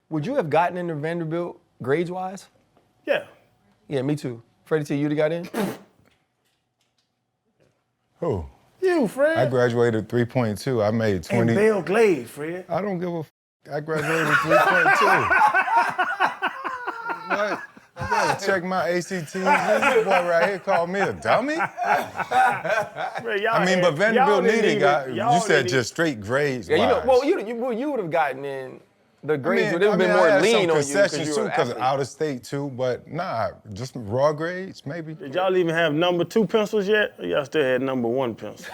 Would you have gotten into Vanderbilt grades-wise? Yeah. Yeah, me too. Freddie T, you'd have got in? Who? You, Fred. I graduated 3.2. I made 20. And Bell Glade, Fred. I don't give a I graduated 3.2. What? You better check my ACTs. This boy right here called me a dummy? Fred, I mean, but Vanderbilt needed guys. You said just straight grades. Yeah, you know, well, you would have gotten in. The grades would have been I more had lean some on you concessions too, because athlete. out of state too. But nah, just raw grades maybe. Did y'all even have number 2 pencils yet? Or y'all still had number 1 pencils?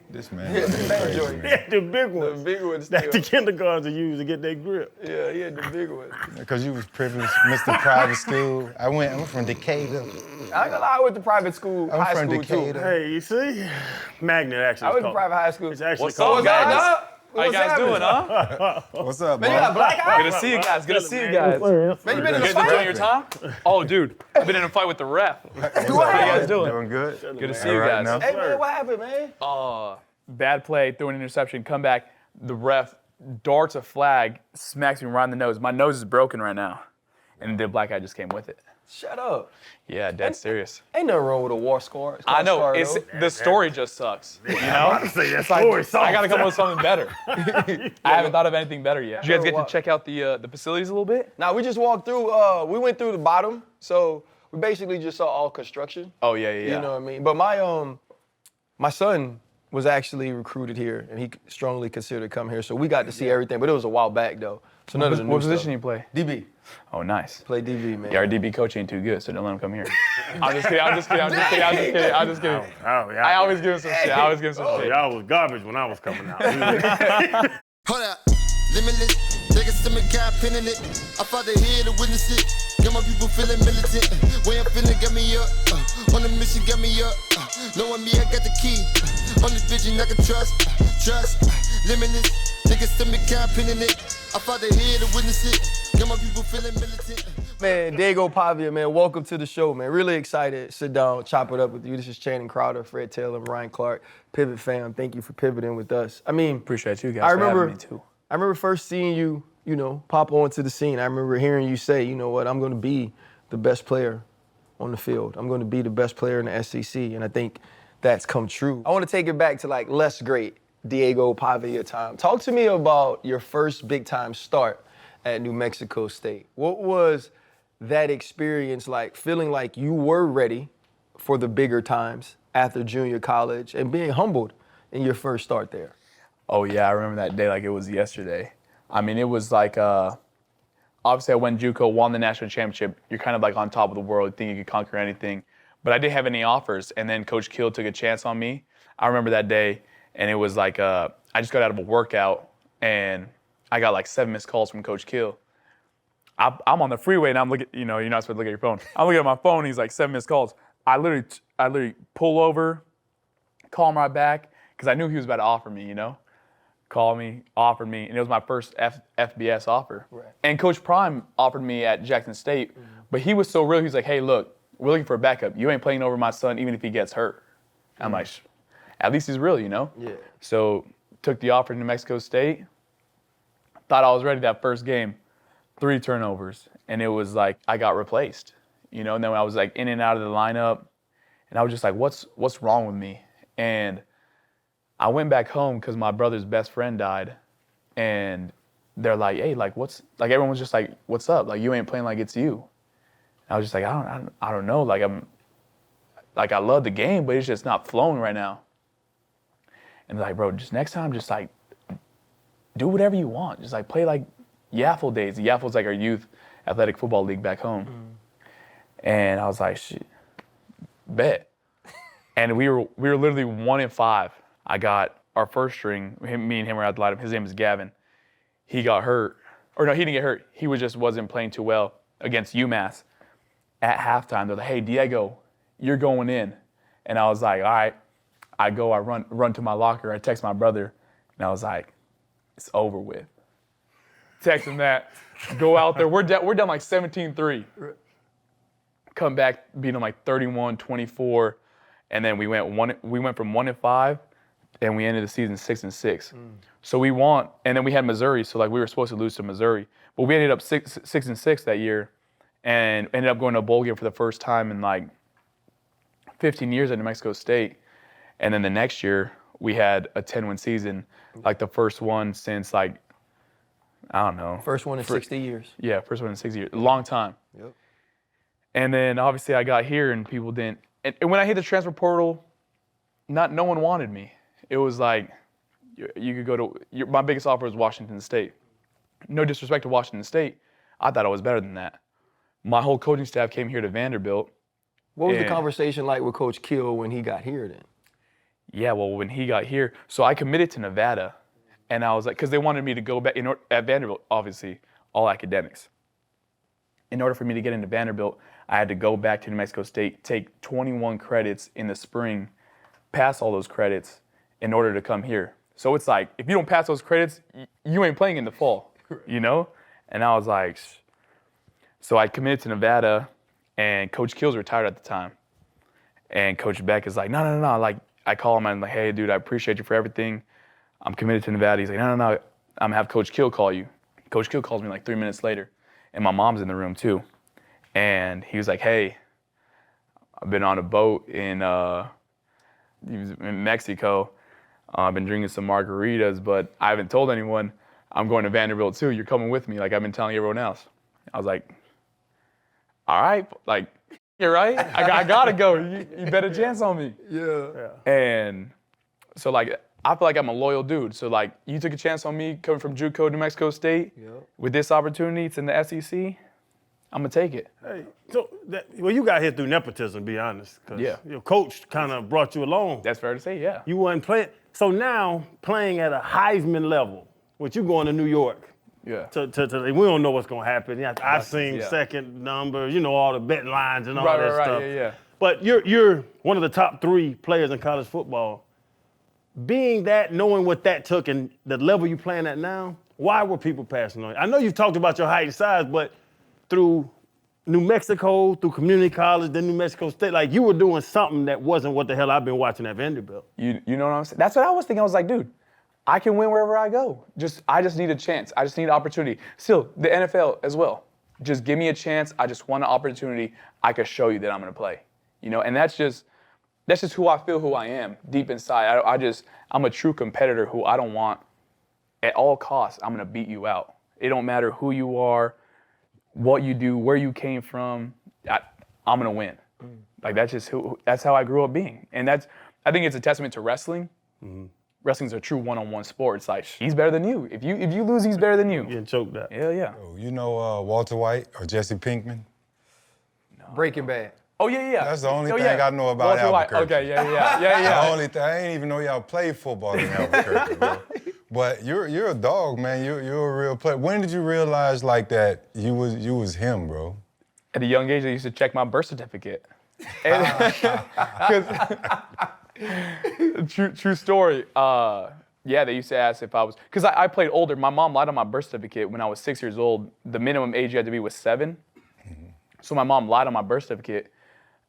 This man. Yeah, the big joint. Yeah, the big ones. The big ones. That the kindergartens use to get their grip. Yeah, he had the big ones. Because you was privileged, Mr. Private School. I'm from Decatur. I ain't gonna lie, I went to private school, I'm high from school Decatur. too. Hey, you see? Magnet actually. I went to private high school. It's actually What's called up, guys? Magnet. How you guys doing, huh? What's up, Man, you got bro? black eye? Good to see you guys. Good to see you guys. Man, you been in You a guys enjoying fight? your time? Oh, dude, I've been in a fight with the ref. How you guys doing? Doing good. Good to see you All right, guys. now. Hey, man, what happened, man? Bad play, threw an interception, come back. The ref darts a flag, smacks me right in the nose. My nose is broken right now. And the black eye just came with it. Shut up. Yeah, dead serious. Ain't nothing wrong with a war scar. It's I called know, scar, it's though. the story just sucks. You know? It's like, I gotta come up with something better. I haven't thought of anything better yet. Did you guys get to check out the facilities a little bit? Now, we just walked through, we went through the bottom, so we basically just saw all construction. Oh, yeah. You know what I mean? But my son was actually recruited here, and he strongly considered coming here, so we got to see everything, but it was a while back, though. So none of the new What stuff. position you play? DB. Oh, nice. Play DB, man. Yeah, our DB coach ain't too good, so don't let him come here. I'm just kidding. Oh, yeah. I always give him some shit. Y'all was garbage when I was coming out. Hold up, limitless. Take a stomach cap, pinning it. I fought the head to witness it. Got my people feeling militant. Way I'm feeling got me up. On the mission got me up. Knowing me, I got the key. Only vision I can trust. Trust, limitless. Take a stomach cap, pinning it. I fought the head to witness it. Got my people feeling militant. Man, Diego Pavia, man, welcome to the show, man. Really excited. Sit down, chop it up with you. This is Channing Crowder, Fred Taylor, Ryan Clark, Pivot fam. Thank you for pivoting with us. I mean, Appreciate you guys for having me too. I remember first seeing you, pop onto the scene. I remember hearing you say, you know what, I'm going to be the best player on the field. I'm going to be the best player in the SEC, and I think that's come true. I want to take it back to like less great Diego Pavia time. Talk to me about your first big-time start at New Mexico State. What was that experience like, feeling like you were ready for the bigger times after junior college and being humbled in your first start there? Oh, yeah, I remember that day like it was yesterday. I mean, it was like, obviously I went JUCO, won the national championship. You're kind of like on top of the world, you think you could conquer anything. But I didn't have any offers, and then Coach Kill took a chance on me. I remember that day, and it was like, I just got out of a workout, and I got like 7 missed calls from Coach Kill. I'm on the freeway, and I'm looking, you're not supposed to look at your phone. I'm looking at my phone, he's like 7 missed calls. I literally pull over, call him right back, because I knew he was about to offer me, Call me, offered me, and it was my first FBS offer. Right. And Coach Prime offered me at Jackson State, but he was so real, he was like, hey, look, we're looking for a backup. You ain't playing over my son even if he gets hurt. I'm like, at least he's real, Yeah. So took the offer to New Mexico State, thought I was ready that first game, 3 turnovers, and it was like I got replaced, and then I was like in and out of the lineup, and I was just like, what's wrong with me? And I went back home because my brother's best friend died, and they're like, hey, like everyone was just like, what's up? Like you ain't playing like it's you. And I was just like, I don't know. Like I love the game, but it's just not flowing right now. And they're like, bro, just next time, just like do whatever you want. Just like play like Yaffle days. Yaffle's like our youth athletic football league back home. And I was like, shit, bet. And we were literally 1-5. I got our first string. Me and him were at the lineup. His name is Gavin. He got hurt. Or no, he didn't get hurt. He wasn't playing too well against UMass. At halftime, they're like, hey, Diego, you're going in. And I was like, all right. I run to my locker. I text my brother. And I was like, it's over with. Text him that. Go out there. We're down like 17-3. Come back, beat them like 31-24. And then we went from 1-5. and we ended the season 6-6. So we won, and then we had Missouri. So like we were supposed to lose to Missouri, but we ended up 6-6 that year, and ended up going to a bowl game for the first time in like 15 years at New Mexico State. And then the next year we had a 10-win season, like the first one since like, I don't know. First one in 60 years. Yeah, first one in 60 years. A long time. Yep. And then obviously I got here and people didn't. And when I hit the transfer portal, no one wanted me. It was like, you could go to, my biggest offer was Washington State. No disrespect to Washington State. I thought I was better than that. My whole coaching staff came here to Vanderbilt. What was the And- conversation like with Coach Kill when he got here then? Yeah, well, when he got here, so I committed to Nevada, and I was like, because they wanted me to go back, at Vanderbilt, obviously, all academics. In order for me to get into Vanderbilt, I had to go back to New Mexico State, take 21 credits in the spring, pass all those credits in order to come here. So it's like, if you don't pass those credits, you ain't playing in the fall, you know? And I was like, so I committed to Nevada, and Coach Kill's retired at the time. And Coach Beck is like, no, like, I call him and I'm like, hey, dude, I appreciate you for everything. I'm committed to Nevada. He's like, no, I'm gonna have Coach Kill call you. Coach Kill calls me like 3 minutes later, and my mom's in the room too. And he was like, hey, I've been on a boat in Mexico. I've been drinking some margaritas, but I haven't told anyone. I'm going to Vanderbilt too. You're coming with me like I've been telling everyone else. I was like, all right, like, you're right. I gotta go. You bet a chance on me. Yeah. And so like, I feel like I'm a loyal dude. So like, you took a chance on me coming from JUCO, New Mexico State, with this opportunity. It's in the SEC. I'm gonna take it. Hey, so well, you got here through nepotism, be honest. 'Cause Yeah. your coach kind of brought you along. That's fair to say, yeah. You weren't playing. So now playing at a Heisman level, which you going to New York. Yeah. We don't know what's gonna happen. Yeah, I seen yeah. second number, you know, all the betting lines and all Right, that right, stuff. yeah. But you're one of the top 3 players in college football. Being that, knowing what that took and the level you playing at now, why were people passing on you? I know you've talked about your height and size, but through New Mexico, through community college, then New Mexico State, like you were doing something that wasn't what the hell I've been watching at Vanderbilt. You know what I'm saying? That's what I was thinking. I was like, dude, I can win wherever I go. I just need a chance. I just need an opportunity. Still, the NFL as well. Just give me a chance. I just want an opportunity. I can show you that I'm gonna play. You know, and that's just who I feel, who I am deep inside. I'm a true competitor who I don't want, at all costs, I'm gonna beat you out. It don't matter who you are, what you do, where you came from. I'm gonna win. Like that's how I grew up being, and I think it's a testament to wrestling. Wrestling's a true one-on-one sport. It's like he's better than you. If you lose, he's better than you. Getting choked up. Yeah. Oh, you know Walter White or Jesse Pinkman? Breaking Bad. Oh yeah. That's the only Oh, thing yeah. I know about Walter White. Albuquerque. Okay, yeah. The only thing, I ain't even know y'all played football in Albuquerque, bro. But you're a dog, man. You're a real player. When did you realize like that you was him, bro? At a young age, I used to check my birth certificate. And, true story. Yeah, they used to ask if I was, because I played older. My mom lied on my birth certificate when I was 6 years old. The minimum age you had to be was 7. So my mom lied on my birth certificate,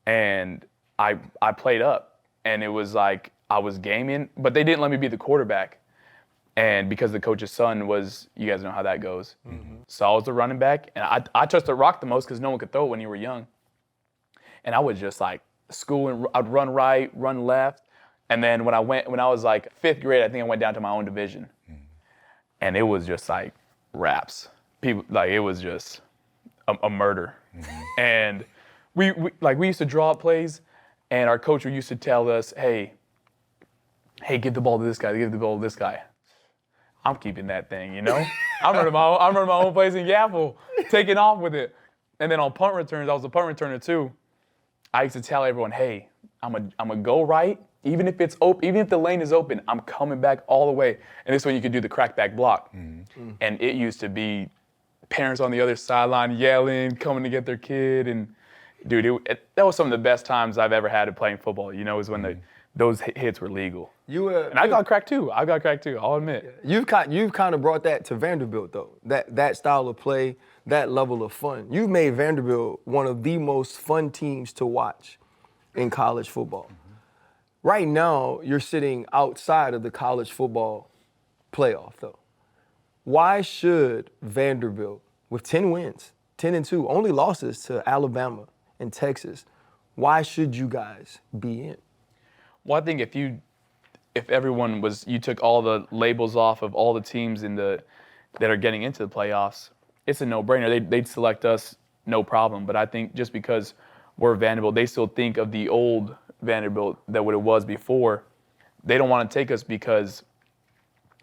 and I played up. And it was like I was gaming, but they didn't let me be the quarterback. And because the coach's son was, you guys know how that goes. So I was the running back, and I touched the rock the most because no one could throw it when you were young. And I would just like schooling, I'd run right, run left. And then when I was like 5th grade, I think I went down to my own division. And it was just like raps. People, like it was just a murder. And we used to draw up plays, and our coach used to tell us, hey, give the ball to this guy, give the ball to this guy. I'm keeping that thing, you know? I'm running my own plays in Yaffle, taking off with it. And then on punt returns, I was a punt returner too. I used to tell everyone, hey, I'm a go right. Even if it's open, even if the lane is open, I'm coming back all the way. And this way you could do the crackback block. And it used to be parents on the other sideline yelling, coming to get their kid. And dude, that was some of the best times I've ever had at playing football. You know, was when those hits were legal. And I got cracked too. I'll admit. You've kind of brought that to Vanderbilt though. That style of play, that level of fun. You've made Vanderbilt one of the most fun teams to watch in college football. Right now, you're sitting outside of the college football playoff, though. Why should Vanderbilt, with 10 wins, 10-2, only losses to Alabama and Texas, why should you guys be in? Well, I think if everyone was, you took all the labels off of all the teams that are getting into the playoffs, it's a no-brainer. They'd select us, no problem. But I think just because we're Vanderbilt, they still think of the old Vanderbilt that what it was before. They don't want to take us because,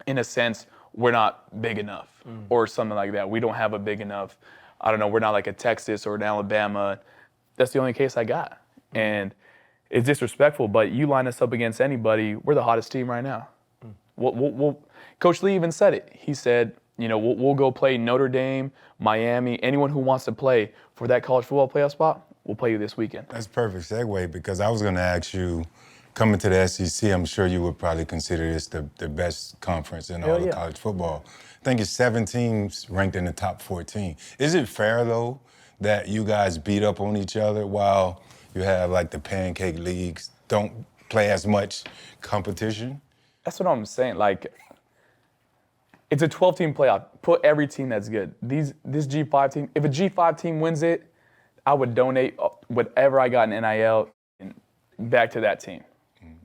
in a sense, we're not big enough or something like that. We don't have a big enough, I don't know, we're not like a Texas or an Alabama. That's the only case I got. And it's disrespectful, but you line us up against anybody, we're the hottest team right now. Coach Lee even said it. He said, we'll go play Notre Dame, Miami, anyone who wants to play for that college football playoff spot, we'll play you this weekend. That's a perfect segue because I was going to ask you, coming to the SEC, I'm sure you would probably consider this the best conference in all of college football. I think it's 7 teams ranked in the top 14. Is it fair, though, that you guys beat up on each other while you have, like, the pancake leagues don't play as much competition? That's what I'm saying. Like, it's a 12-team playoff. Put every team that's good. This G5 team, if a G5 team wins it, I would donate whatever I got in NIL back to that team.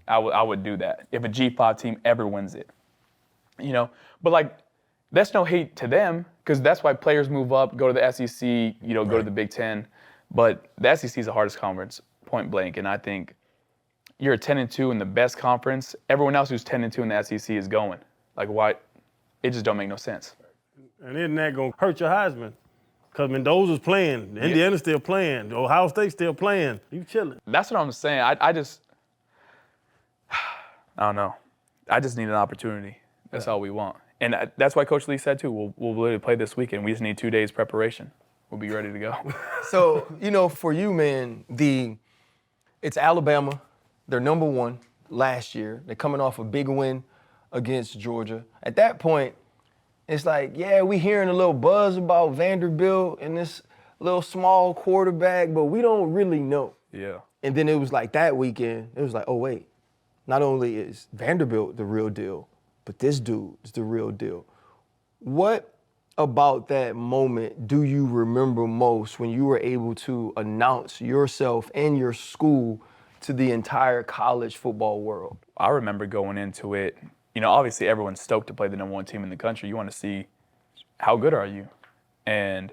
I would do that if a G5 team ever wins it. But like, that's no hate to them because that's why players move up, go to the SEC, go to the Big Ten. But the SEC is the hardest conference, point blank. And I think you're a 10-2 in the best conference. Everyone else who's 10-2 in the SEC is going. Like, why? It just don't make no sense. And isn't that going to hurt your Heisman? Because Mendoza's playing, Indiana's still playing, Ohio State's still playing. You chilling. That's what I'm saying. I don't know. I just need an opportunity. That's all we want. And that's why Coach Lee said, too, we'll literally play this weekend. We just need 2 days preparation. We'll be ready to go. So, for you, man, it's Alabama. They're number 1 last year. They're coming off a big win against Georgia. At that point, it's like, yeah, we hearing a little buzz about Vanderbilt and this little small quarterback, but we don't really know. Yeah. And then it was like that weekend, it was like, oh, wait. Not only is Vanderbilt the real deal, but this dude is the real deal. What about that moment do you remember most when you were able to announce yourself and your school to the entire college football world? I remember going into it, obviously everyone's stoked to play the number 1 team in the country. You want to see how good are you. And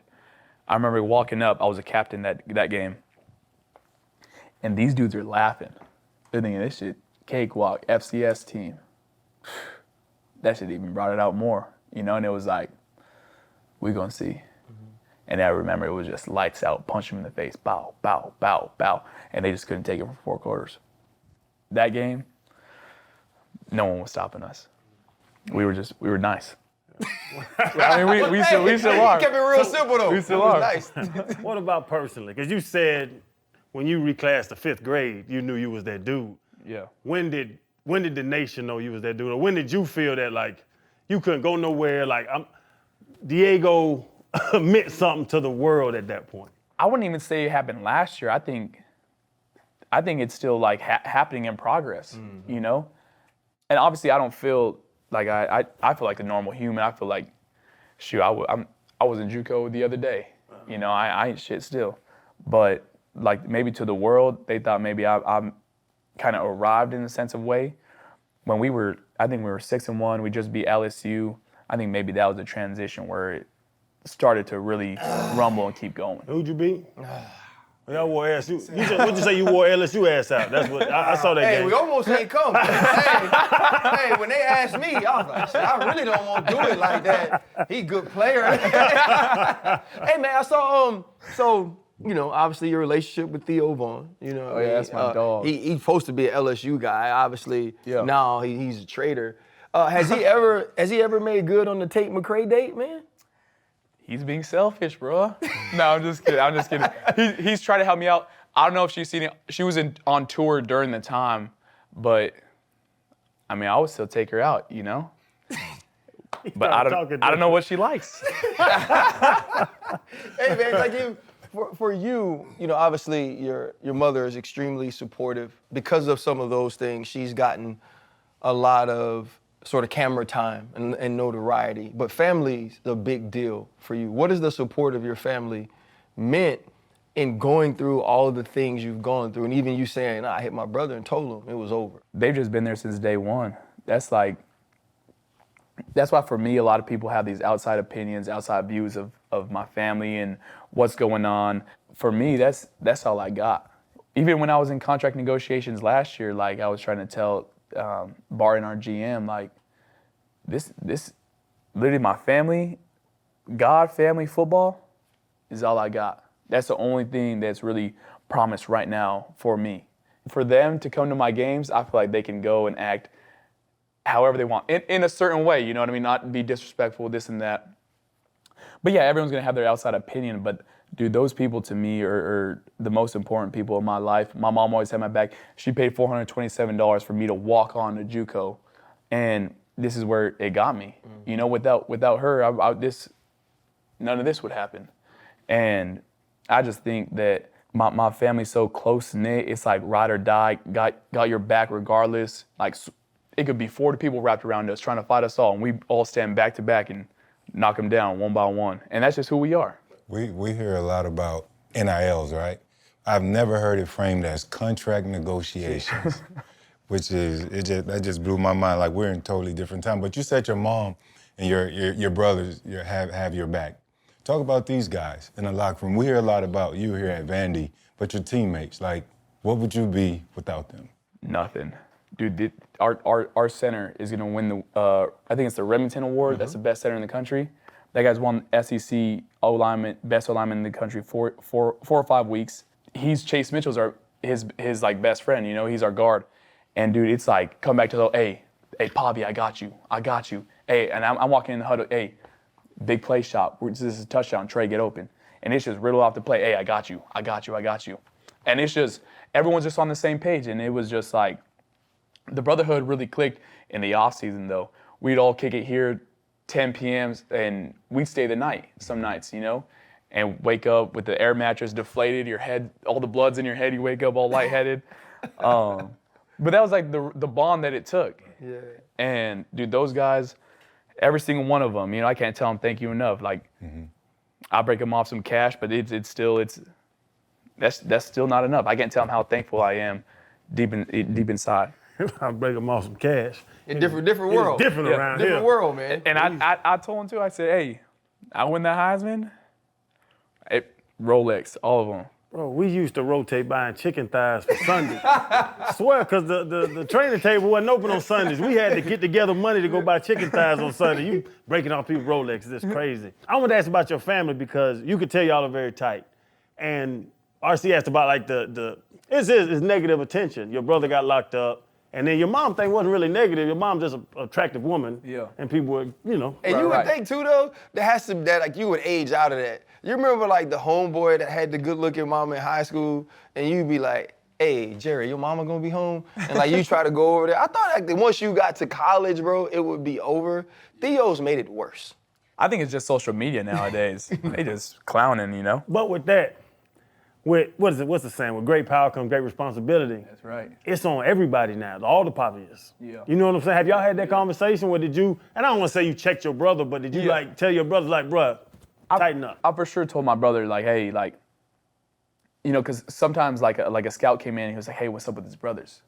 I remember walking up, I was a captain that game, and these dudes are laughing. They're thinking, this shit, cakewalk, FCS team. That shit even brought it out more, and it was like, we gonna see. Mm-hmm. And I remember it was just lights out, punch them in the face, bow, bow, bow, bow, and they just couldn't take it for 4 quarters. That game, no one was stopping us. We were nice. I mean, we still are. You kept it real simple, though. We still are. Nice. What about personally? Because you said when you reclassed to 5th grade, you knew you was that dude. Yeah. When did the nation know you was that dude? Or when did you feel that, like, you couldn't go nowhere? Like, Diego meant something to the world at that point. I wouldn't even say it happened last year. I think it's still like happening in progress, And obviously, I don't feel like I feel like the normal human. I feel like, shoot, I was in JUCO the other day. I ain't shit still. But like maybe to the world, they thought maybe I'm kind of arrived in a sense of way. When I think we were 6-1. We just beat LSU. I think maybe that was a transition where it started to really rumble and keep going. Who'd you beat? Y'all wore LSU. What'd you say you wore LSU ass out? That's what I saw that game. Hey, we almost ain't come. hey, when they asked me, I was like, shit, I really don't want to do it like that. He good player. Hey, man, I saw, obviously your relationship with Theo Vaughn. Oh, yeah, that's my dog. He's supposed to be an LSU guy. Obviously, now he's a traitor. Has he ever made good on the Tate McRae date, man? He's being selfish, bro. No, I'm just kidding. He's trying to help me out. I don't know if she's seen it. She was on tour during the time, but I mean, I would still take her out, But I don't know what she likes. Hey, man, like For you, obviously your mother is extremely supportive. Because of some of those things, she's gotten a lot of sort of camera time and notoriety. But family's a big deal for you. What is the support of your family meant in going through all of the things you've gone through? And even you saying, I hit my brother and told him it was over. They've just been there since day one. That's why for me, a lot of people have these outside opinions, outside views of my family and what's going on. For me, that's all I got. Even when I was in contract negotiations last year, like I was trying to tell Bart and our GM, like this literally my family, God, family, football is all I got. That's the only thing that's really promised right now for me. For them to come to my games, I feel like they can go and act however they want, in a certain way, you know what I mean? Not be disrespectful, this and that. But yeah, everyone's gonna have their outside opinion, but dude, those people to me are the most important people in my life. My mom always had my back. She paid $427 for me to walk on to JUCO, and this is where it got me. You know, without her, none of this would happen. And I just think that my family's so close-knit, it's like ride or die, got your back regardless. Like, it could be 40 people wrapped around us trying to fight us all, and we all stand back to back and knock them down one by one. And that's just who we are. We hear a lot about NILs, right? I've never heard it framed as contract negotiations, which that just blew my mind. Like, we're in totally different time. But you said your mom and your brothers have your back. Talk about these guys in the locker room. We hear a lot about you here at Vandy, but your teammates, like, what would you be without them? Nothing. Dude, our center is going to win the, I think it's the Remington Award. Mm-hmm. That's the best center in the country. That guy's won SEC O-lineman, best O-lineman in the country 4 or 5 weeks. Chase Mitchell's his like best friend, you know, he's our guard. And dude, it's like, come back to the, hey, Pavia, I got you. Hey, and I'm walking in the huddle, hey, big play shot. This is a touchdown, Trey, get open. And it's just riddle off the play, hey, I got you. And it's just, everyone's just on the same page. And it was just like, the brotherhood really clicked in the off season though. We'd all kick it here 10 p.m. and we'd stay the night some nights, you know, and wake up with the air mattress deflated, your head, all the blood's in your head, you wake up all lightheaded. But that was like the bond that it took. Yeah. And dude, those guys, every single one of them, you know, I can't tell them thank you enough. Like, I break them off some cash, but that's still not enough. I can't tell them how thankful I am deep inside. I break them off some cash. In different world. It's different around here. Different world, man. And I told him too, I said, hey, I win that Heisman, Rolex, all of them. Bro, we used to rotate buying chicken thighs for Sunday. I swear, because the training table wasn't open on Sundays. We had to get together money to go buy chicken thighs on Sunday. You breaking off people's Rolexes, it's crazy. I want to ask about your family because you could tell y'all are very tight. And RC asked about like it's negative attention. Your brother got locked up. And then your mom thing wasn't really negative. Your mom's just an attractive woman. Yeah. And people would, you know. And you would think too though, that you would age out of that. You remember like the homeboy that had the good looking mom in high school and you'd be like, hey, Jerry, your mama gonna be home? And like you try to go over there. I thought like once you got to college, bro, it would be over. Theo's made it worse. I think it's just social media nowadays. They just clowning, you know? But with that, what's the saying? With great power comes great responsibility. That's right. It's on everybody now, all the Pavias. Yeah. You know what I'm saying? Have y'all had that conversation where did you, and I don't want to say you checked your brother, but did you like tell your brother like, bruh, tighten up? I for sure told my brother like, hey, like, you know, because sometimes like a scout came in and he was like, hey, what's up with his brothers?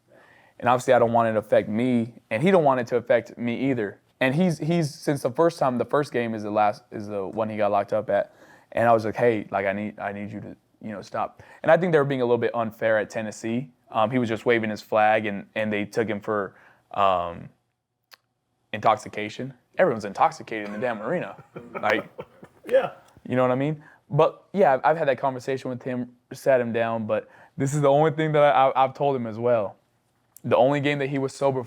And obviously I don't want it to affect me, and he don't want it to affect me either. And he's since the first game is the one he got locked up at, and I was like, hey, like I need you to, you know, stop. And I think they were being a little bit unfair at Tennessee. He was just waving his flag, and they took him for intoxication. Everyone's intoxicated in the damn arena. Like, yeah. You know what I mean? But yeah, I've had that conversation with him, sat him down, but this is the only thing that I've told him as well. The only game that he was sober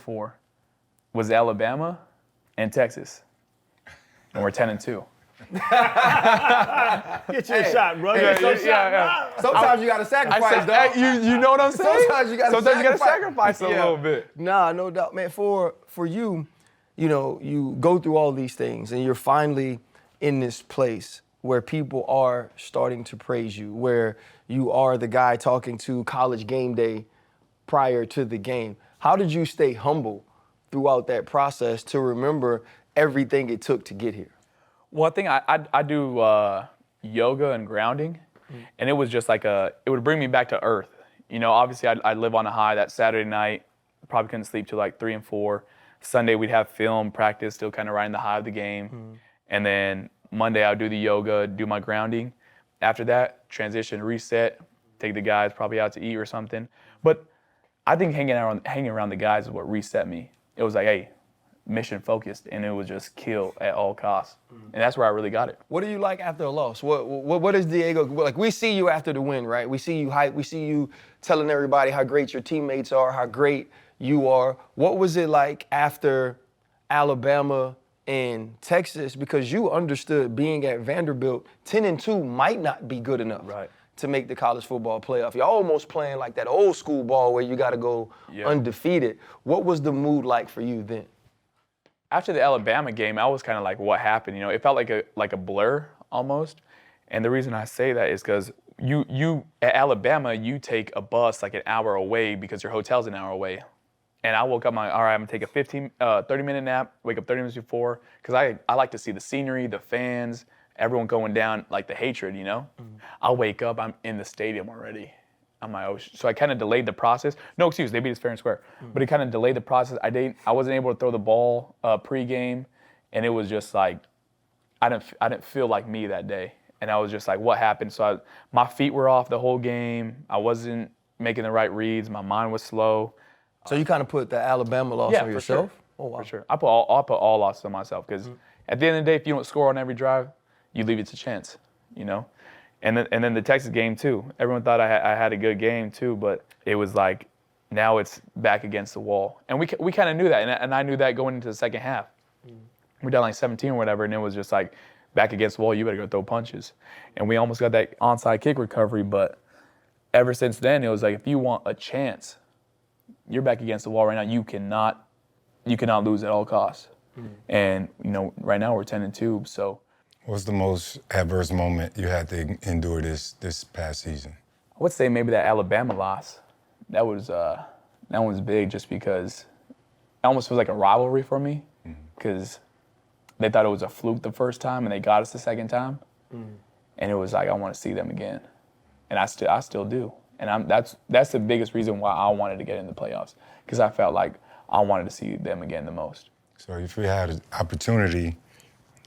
was Alabama and Texas. And we're 10-2. Get you a shot, bro. Sometimes you gotta sacrifice, dog. You know what I'm saying? Sometimes you gotta sacrifice a little bit. Nah, no doubt, man. For you, you know, you go through all these things and you're finally in this place. where people are starting to praise you, where you are the guy talking to College Game Day prior to the game. How did you stay humble throughout that process to remember everything it took to get here? One thing I do yoga and grounding, and it was just like it would bring me back to earth. You know, obviously I'd live on a high. That Saturday night, probably couldn't sleep till like 3 and 4. Sunday we'd have film practice, still kind of riding the high of the game. And then Monday I'd do the yoga, do my grounding. After that, transition, reset, take the guys probably out to eat or something. But I think hanging around the guys is what reset me. It was like, hey, mission focused, and it was just kill at all costs. And that's where I really got it. What do you like after a loss? What is Diego, like we see you after the win, right? We see you hype, we see you telling everybody how great your teammates are, how great you are. What was it like after Alabama and Texas? Because you understood being at Vanderbilt, 10-2 might not be good enough to make the college football playoff. You're almost playing like that old school ball where you got to go undefeated. What was the mood like for you then? After the Alabama game, I was kind of like, what happened? You know, it felt like a blur almost. And the reason I say that is because you at Alabama, you take a bus like an hour away because your hotel's an hour away. And I woke up, I'm like, all right, I'm gonna take a 30-minute nap, wake up 30 minutes before, because I like to see the scenery, the fans, everyone going down, like the hatred, you know? I'll wake up, I'm in the stadium already. I'm like, oh, so I kind of delayed the process. No excuse, they beat us fair and square. But it kind of delayed the process. I wasn't able to throw the ball pregame, and it was just like, I didn't feel like me that day. And I was just like, what happened? So my feet were off the whole game. I wasn't making the right reads. My mind was slow. So you kind of put the Alabama loss on yourself? Sure. Oh, wow. For sure. I put all losses on myself because at the end of the day, if you don't score on every drive, you leave it to chance, you know? And then the Texas game too. Everyone thought I had a good game too, but it was like now it's back against the wall. And we kind of knew that, and I knew that going into the second half. We're down like 17 or whatever, and it was just like back against the wall, you better go throw punches. And we almost got that onside kick recovery, but ever since then, it was like if you want a chance, you're back against the wall right now. You cannot lose at all costs. And you know, right now we're 10-2, so. What's the most adverse moment you had to endure this past season? I would say maybe that Alabama loss. That was big just because it almost feels like a rivalry for me because they thought it was a fluke the first time and they got us the second time. And it was like, I want to see them again. And I still do. And that's the biggest reason why I wanted to get in the playoffs because I felt like I wanted to see them again the most. So if you had an opportunity,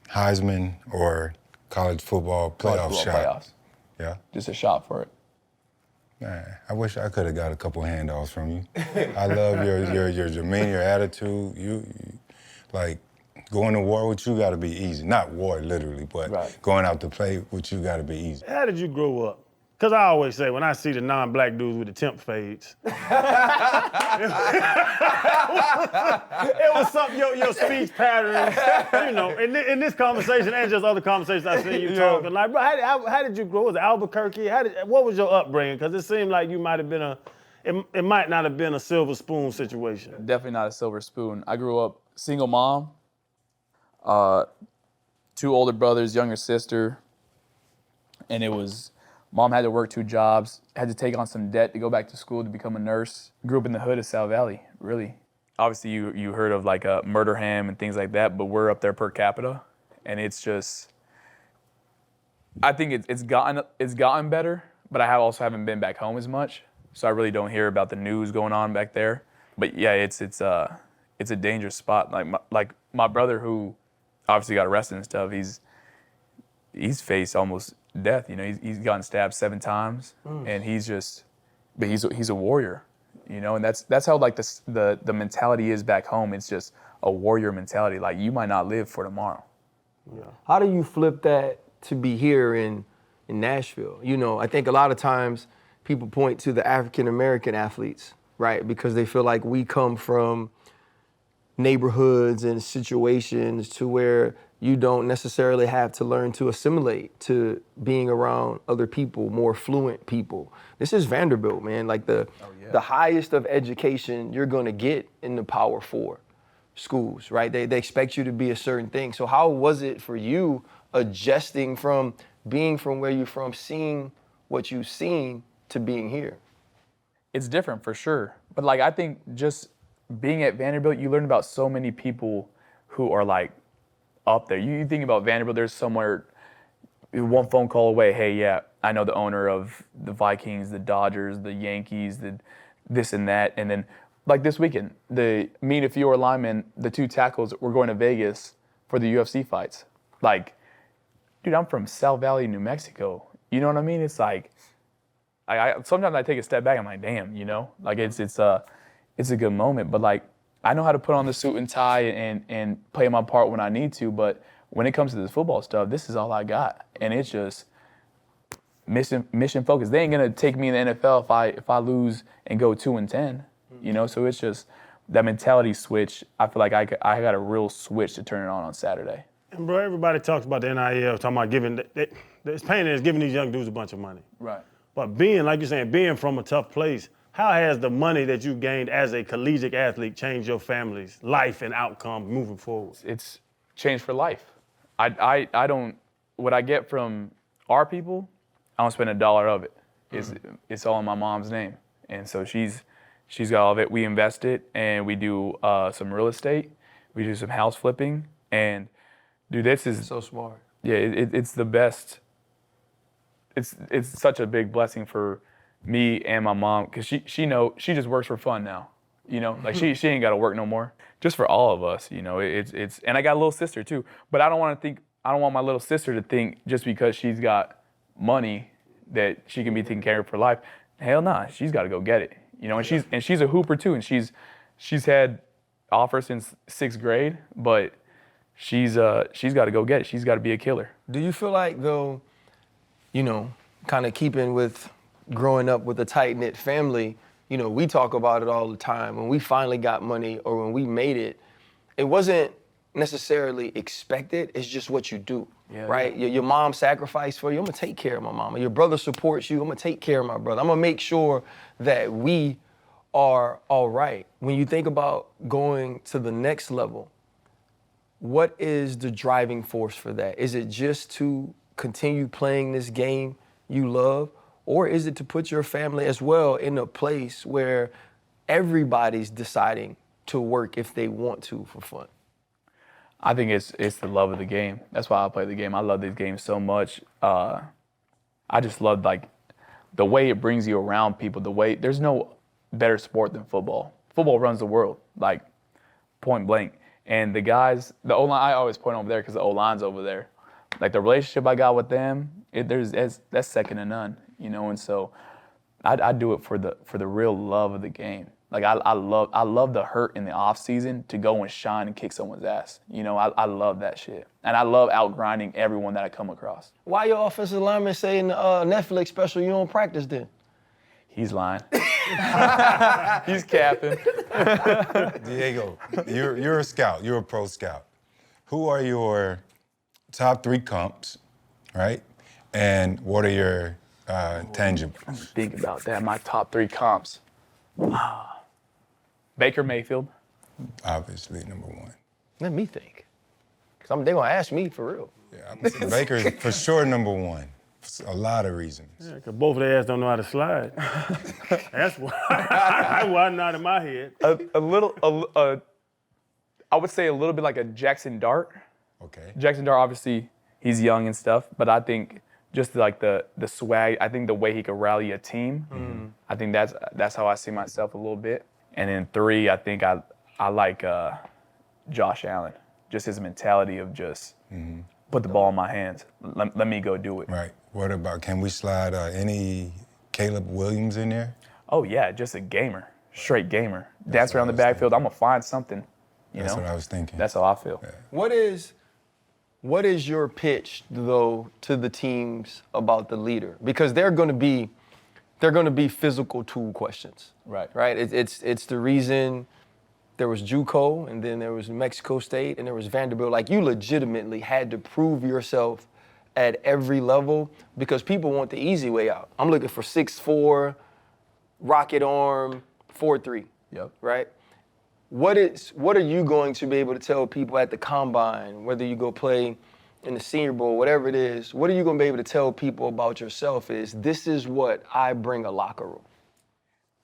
Heisman or college football playoff shot? Playoffs. Yeah? Just a shot for it. Man, I wish I could have got a couple handoffs from you. I love your demeanor, your attitude. You like going to war with you got to be easy. Not war literally, but going out to play with you got to be easy. How did you grow up? Because I always say, when I see the non-black dudes with the temp fades, it was something, your speech patterns, you know, in this conversation and just other conversations I've seen you talking. Like, bro, how did you grow? Was it Albuquerque? What was your upbringing? Because it seemed like you might have been it might not have been a silver spoon situation. Definitely not a silver spoon. I grew up single mom, 2 older brothers, younger sister, and it was, Mom had to work 2 jobs, had to take on some debt to go back to school to become a nurse. Grew up in the hood of South Valley, really. Obviously, you heard of like Murderham and things like that, but we're up there per capita, and it's just, I think it's gotten better, but I also haven't been back home as much, so I really don't hear about the news going on back there. But yeah, it's a dangerous spot. Like my brother, who obviously got arrested and stuff, he's faced almost death. You know, he's gotten stabbed 7 times, and he's a warrior, you know, and that's how like the mentality is back home. It's just a warrior mentality. Like you might not live for tomorrow. Yeah. How do you flip that to be here in Nashville? You know, I think a lot of times people point to the African American athletes, right, because they feel like we come from neighborhoods and situations to where you don't necessarily have to learn to assimilate to being around other people, more fluent people. This is Vanderbilt, man. Like the highest of education you're gonna get in the Power 4 schools, right? They expect you to be a certain thing. So how was it for you adjusting from being from where you're from, seeing what you've seen to being here? It's different for sure. But like, I think just being at Vanderbilt, you learn about so many people who are like up there. You think about Vanderbilt, there's somewhere one phone call away, hey, yeah, I know the owner of the Vikings, the Dodgers, the Yankees, the this and that. And then like this weekend, me and a few linemen, the 2 tackles, we're going to Vegas for the UFC fights. Like, dude, I'm from South Valley, New Mexico. You know what I mean? It's like, sometimes I take a step back, I'm like, damn, you know? Like, it's a good moment. But, like, I know how to put on the suit and tie and play my part when I need to. But when it comes to this football stuff, this is all I got. And it's just mission focused. They ain't going to take me in the NFL if I lose and go 2-10, you know? So it's just that mentality switch. I feel like I got a real switch to turn it on Saturday. And, bro, everybody talks about the NIL, talking about giving it's pain is giving these young dudes a bunch of money. Right. But being, like you're saying, being from a tough place, how has the money that you gained as a collegiate athlete changed your family's life and outcome moving forward? It's changed for life. I don't, what I get from our people, I don't spend $1 of it. It's all in my mom's name. And so she's got all of it. We invest it, and we do some real estate. We do some house flipping. And, dude, this is So smart. Yeah, it's the best. It's such a big blessing for me and my mom, because she just works for fun now. You know, like she ain't got to work no more. Just for all of us, you know. It's and I got a little sister too. But I don't want my little sister to think just because she's got money that she can be taken care of for life. Hell nah, she's got to go get it. You know, and she's a hooper too, and she's had offers since 6th grade, but she's got to go get it. She's got to be a killer. Do you feel like, though, you know, kind of keeping with growing up with a tight-knit family, you know, we talk about it all the time. When we finally got money or when we made it, it wasn't necessarily expected. It's just what you do, right? Yeah. Your mom sacrificed for you. I'm going to take care of my mama. Your brother supports you. I'm going to take care of my brother. I'm going to make sure that we are all right. When you think about going to the next level, what is the driving force for that? Is it just to continue playing this game you love, or is it to put your family as well in a place where everybody's deciding to work if they want to for fun? I think it's the love of the game. That's why I play the game. I love these games so much. I just love like the way it brings you around people. There's no better sport than football. Football runs the world, like point blank. And the guys, the O-line, I always point over there because the O-line's over there. Like the relationship I got with them, that's second to none, you know. And so I do it for the real love of the game. Like I love the hurt in the off season to go and shine and kick someone's ass. You know, I love that shit, and I love outgrinding everyone that I come across. Why your offensive lineman say in the Netflix special you don't practice then? He's lying. He's capping. Diego, you're a scout. You're a pro scout. Who are your top 3 comps, right? And what are your tangibles? Think about that. My top 3 comps. Baker Mayfield. Obviously, number 1. Let me think. Because they're going to ask me for real. Yeah, Baker's for sure number 1. For a lot of reasons. Yeah, because both of their ass don't know how to slide. That's why not in my head. I would say a little bit like a Jackson Dart. Okay. Jackson Dart, obviously, he's young and stuff, but I think just like the swag, I think the way he could rally a team, I think that's how I see myself a little bit. And then 3, I think I like Josh Allen, just his mentality of just put the ball in my hands. Let me go do it. Right. What about, can we slide any Caleb Williams in there? Oh, yeah, just a gamer, straight gamer. Dance around the backfield, I'm going to find something, you know? That's what I was thinking. That's how I feel. Yeah. What is your pitch, though, to the teams about the leader? Because they're going to be physical tool questions. Right. Right? It's the reason there was JUCO, and then there was New Mexico State, and there was Vanderbilt. Like, you legitimately had to prove yourself at every level because people want the easy way out. I'm looking for 6'4", rocket arm, 4'3". Yep. Right? What are you going to be able to tell people at the combine, whether you go play in the Senior Bowl, whatever it is, what are you going to be able to tell people about yourself is this is what I bring a locker room?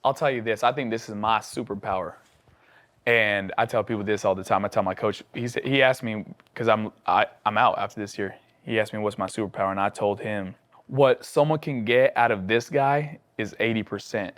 I'll tell you this. I think this is my superpower. And I tell people this all the time. I tell my coach, he asked me, because I'm out after this year. He asked me what's my superpower, and I told him what someone can get out of this guy is 80%.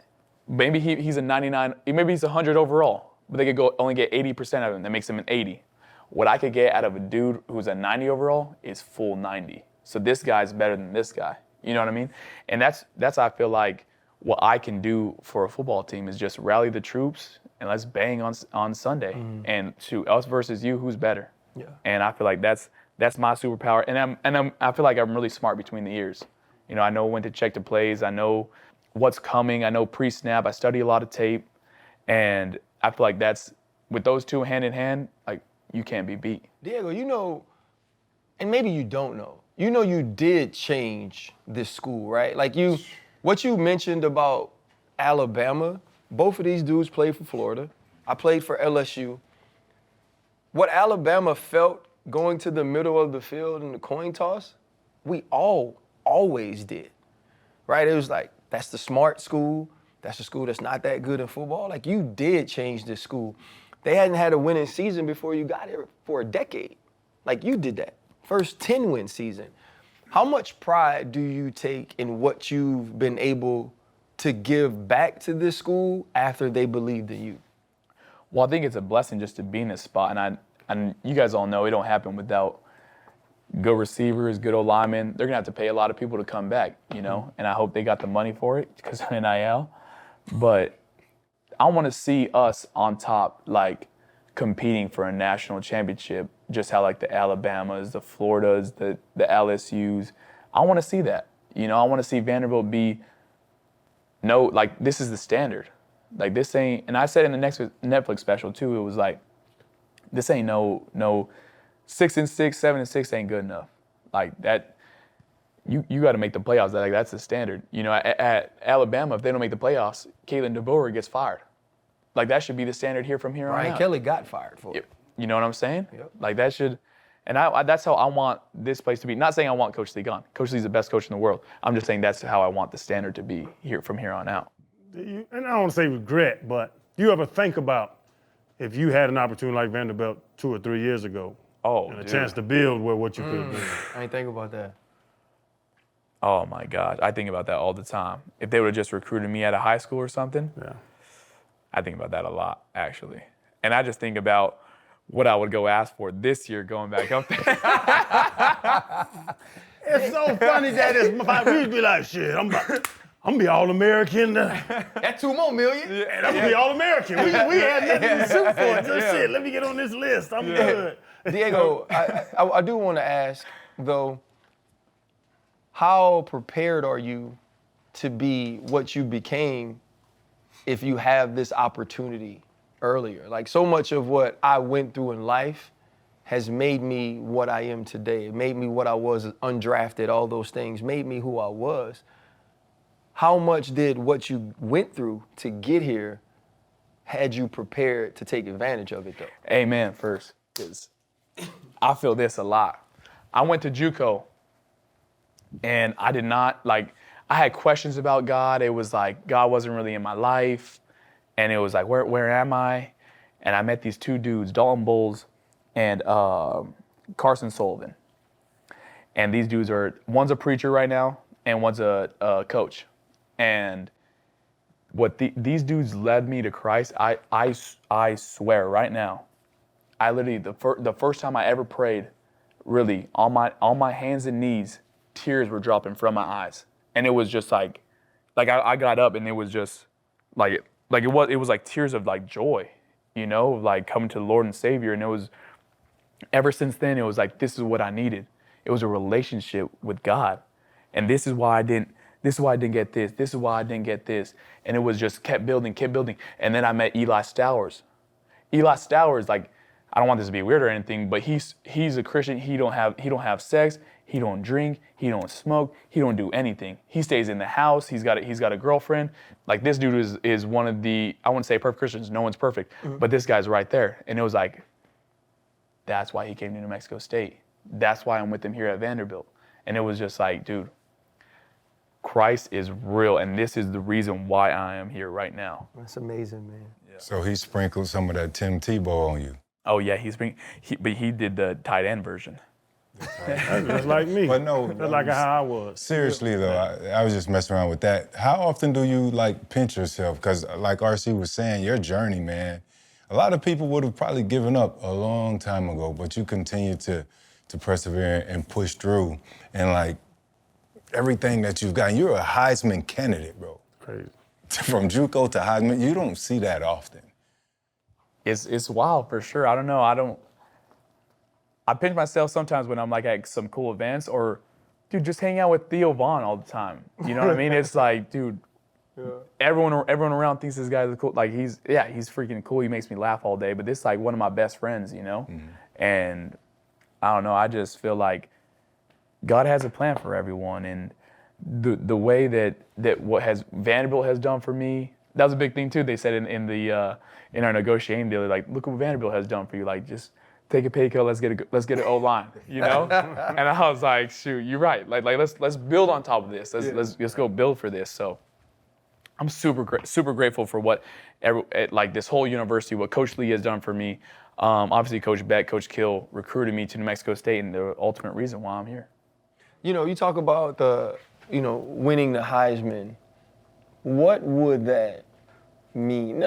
Maybe he's a 99, maybe he's 100 overall, but they could only get 80% of him. That makes him an 80. What I could get out of a dude who's a 90 overall is full 90. So this guy's better than this guy. You know what I mean? And that's I feel like what I can do for a football team is just rally the troops and let's bang on Sunday. And to us versus you, who's better? Yeah. And I feel like that's my superpower. And I feel like I'm really smart between the ears. You know, I know when to check the plays. I know what's coming. I know pre-snap. I study a lot of tape. And I feel like that's, with those two hand in hand, like, you can't be beat. Diego, you know, and maybe you don't know, you did change this school, right? Like what you mentioned about Alabama, both of these dudes played for Florida. I played for LSU. What Alabama felt going to the middle of the field in the coin toss, we always did, right? It was like, that's the smart school. That's the school that's not that good in football. Like, you did change this school. They hadn't had a winning season before you got here for a decade. Like, you did that. First 10-win season. How much pride do you take in what you've been able to give back to this school after they believed in you? Well, I think it's a blessing just to be in this spot. And you guys all know it don't happen without good receivers, good old linemen. They're going to have to pay a lot of people to come back, you know, and I hope they got the money for it because of NIL. But I want to see us on top, like, competing for a national championship, just how, like, the Alabamas, the Floridas, the LSUs. I want to see that. You know, I want to see Vanderbilt be, like, this is the standard. Like, this ain't, and I said in the next Netflix special, too, it was like, this ain't no 6-6, 7-6 ain't good enough. Like, that, you got to make the playoffs. Like, that's the standard. You know, at Alabama, if they don't make the playoffs, Kalen DeBoer gets fired. Like, that should be the standard here from here on out. Brian Kelly got fired for it. You know what I'm saying? Yep. Like, that should, and that's how I want this place to be. Not saying I want Coach Lee gone. Coach Lee's the best coach in the world. I'm just saying that's how I want the standard to be here from here on out. And I don't want to say regret, but you ever think about if you had an opportunity like Vanderbilt 2 or 3 years ago, and a chance to build what you could have been? I ain't think about that. Oh my gosh, I think about that all the time. If they would have just recruited me out of high school or something, I think about that a lot, actually. And I just think about what I would go ask for this year going back up there. It's so funny that we'd be like, shit, I'm gonna be All-American. That's $2 million. And I'm gonna be All-American. We had nothing to shoot for. Just shit, let me get on this list. I'm good. Diego, I do want to ask, though, how prepared are you to be what you became if you have this opportunity earlier? Like, so much of what I went through in life has made me what I am today. It made me what I was undrafted, all those things made me who I was. How much did what you went through to get here had you prepared to take advantage of it, though? Amen first, because I feel this a lot. I went to JUCO, and I did not, like, I had questions about God. It was like God wasn't really in my life, and it was like, where am I? And I met these two dudes, Dalton Bowles and Carson Sullivan. And these dudes one's a preacher right now, and one's a coach. And what these dudes led me to Christ, I swear right now, I literally, the first time I ever prayed, really, on my hands and knees, tears were dropping from my eyes. And it was just like I got up and it was just it was like tears of like joy, you know, like coming to the Lord and Savior. And it was, ever since then, it was like, this is what I needed. It was a relationship with God. And this is why I didn't get this. This is why I didn't get this. And it was just kept building. And then I met Eli Stowers. Eli Stowers, like, I don't want this to be weird or anything, but he's a Christian. He don't have sex. He don't drink. He don't smoke. He don't do anything. He stays in the house. He's got a girlfriend. Like, this dude is one of the, I wouldn't say perfect Christians. No one's perfect, but this guy's right there. And it was like, that's why he came to New Mexico State. that's why I'm with him here at Vanderbilt. And it was just like, dude, Christ is real, and this is the reason why I am here right now. That's amazing, man. Yeah. So he sprinkled some of that Tim Tebow on you. Oh yeah, but he did the tight end version. That's just like me. But no, that's like how I was. Seriously though, I was just messing around with that. How often do you like pinch yourself? Because like RC was saying, your journey, man, a lot of people would have probably given up a long time ago, but you continue to persevere and push through. And like everything that you've gotten, you're a Heisman candidate, bro. Crazy. From JUCO to Heisman, you don't see that often. It's wild for sure. I don't know. I pinch myself sometimes when I'm like at some cool events or, dude, just hang out with Theo Vaughn all the time. You know what I mean? It's like, dude, everyone around thinks this guy's cool. Like he's freaking cool. He makes me laugh all day. But this is like one of my best friends, you know? Mm-hmm. And I don't know. I just feel like God has a plan for everyone, and the way that what Vanderbilt has done for me, that was a big thing too. They said in our negotiating deal, like, look what Vanderbilt has done for you. Like, just take a pay cut. Let's get an O-line, you know. And I was like, shoot, you're right. Like let's build on top of this. Let's go build for this. So I'm super grateful for what like this whole university, what Coach Lee has done for me. Obviously, Coach Beck, Coach Kill recruited me to New Mexico State, and the ultimate reason why I'm here. You know, you talk about winning the Heisman. What would that mean?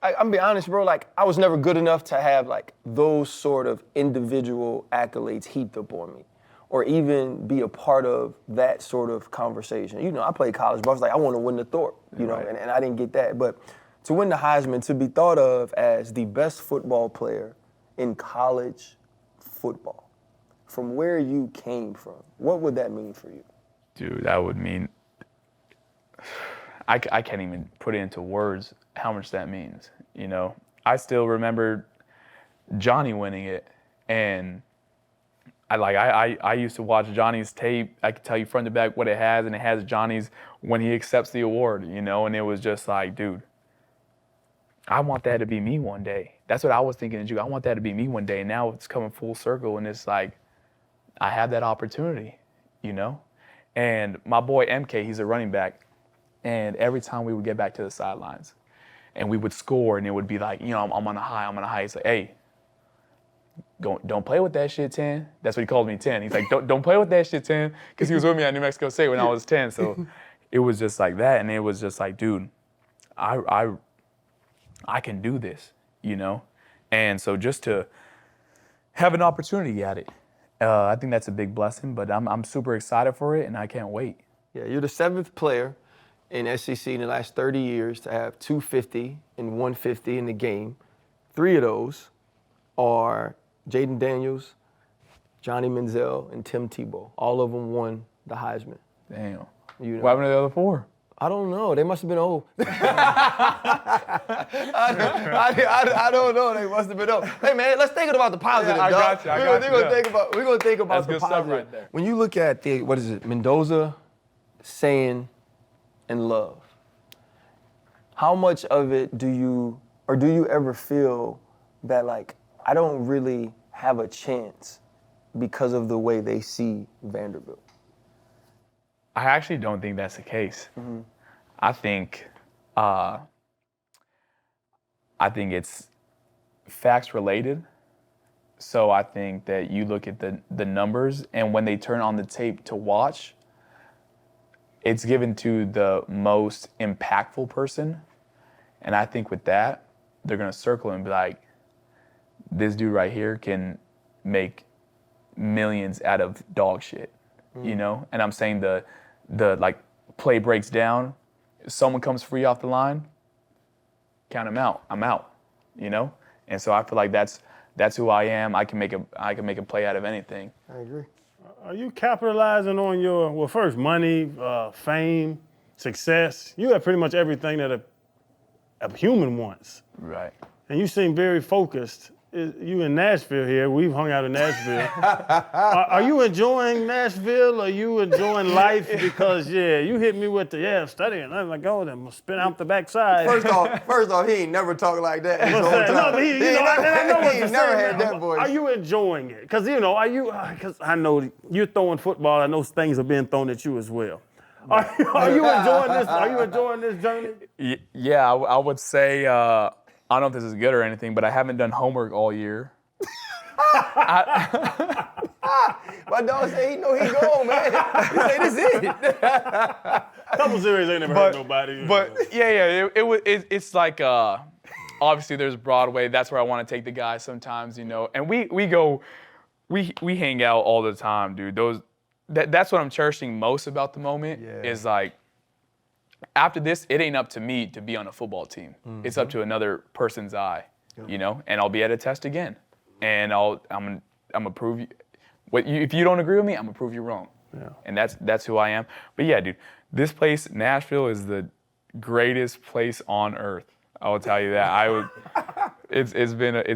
I'm be honest, bro. Like, I was never good enough to have like those sort of individual accolades heaped up on me, or even be a part of that sort of conversation. You know, I played college, but I was like, I want to win the Thorpe, you know, and I didn't get that. But to win the Heisman, to be thought of as the best football player in college football, from where you came from, what would that mean for you? Dude, that would mean, I can't even put it into words how much that means, you know? I still remember Johnny winning it, and I used to watch Johnny's tape. I could tell you front to back what it has, and it has Johnny's when he accepts the award, you know? And it was just like, dude, I want that to be me one day. That's what I was thinking, I want that to be me one day. And now it's coming full circle, and it's like, I have that opportunity, you know? And my boy MK, he's a running back, and every time we would get back to the sidelines and we would score, and it would be like, you know, I'm on a high. He's like, hey, don't play with that shit, 10. That's what he called me, 10. He's like, don't play with that shit, 10, because he was with me at New Mexico State when I was 10. So it was just like that, and it was just like, dude, I can do this, you know? And so just to have an opportunity at it, I think that's a big blessing, but I'm super excited for it, and I can't wait. Yeah, you're the 7th player in SEC in the last 30 years to have 250 and 150 in the game. 3 of those are Jaden Daniels, Johnny Manziel, and Tim Tebow. All of them won the Heisman. Damn. You know. What happened to the other 4? I don't know. They must have been old. I don't know. They must have been old. Hey, man, let's think about the positive, I got you. We're gonna think about That's the good positive. stuff right there. When you look at Mendoza, Saying, and Love, how much of it do you ever feel that, like, I don't really have a chance because of the way they see Vanderbilt? I actually don't think that's the case. Mm-hmm. I think it's facts related. So I think that you look at the numbers, and when they turn on the tape to watch, it's given to the most impactful person. And I think with that, they're gonna circle and be like, this dude right here can make millions out of dog shit, you know? And I'm saying the like play breaks down, someone comes free off the line, count him out, I'm out, you know? And so I feel like that's who I am. I can make a play out of anything. I agree. Are you capitalizing on your, well, first, money, fame, success? You have pretty much everything that a human wants. Right. And you seem very focused you in Nashville here. We've hung out in Nashville. Are you enjoying Nashville? Are you enjoying life? Because, you hit me with the, studying. I'm like, oh, then spin out the backside. First off, he ain't never talked like that his whole time. No, but I know what you're saying. Never had that voice. Are you enjoying it? Because, because I know you're throwing football. I know things are being thrown at you as well. Are you enjoying this? Are you enjoying this journey? Yeah, I would say, I don't know if this is good or anything, but I haven't done homework all year. My dog say he know he go, man. He say this is it. Couple series ain't never hurt nobody. But it's like obviously there's Broadway. That's where I want to take the guys sometimes, And we hang out all the time, dude. That's what I'm cherishing most about the moment is like. After this, it ain't up to me to be on a football team. Mm-hmm. It's up to another person's eye, And I'll be at a test again, and I'm gonna prove you. If you don't agree with me, I'm gonna prove you wrong. Yeah. And that's who I am. But yeah, dude, this place, Nashville, is the greatest place on earth. I will tell you that. It's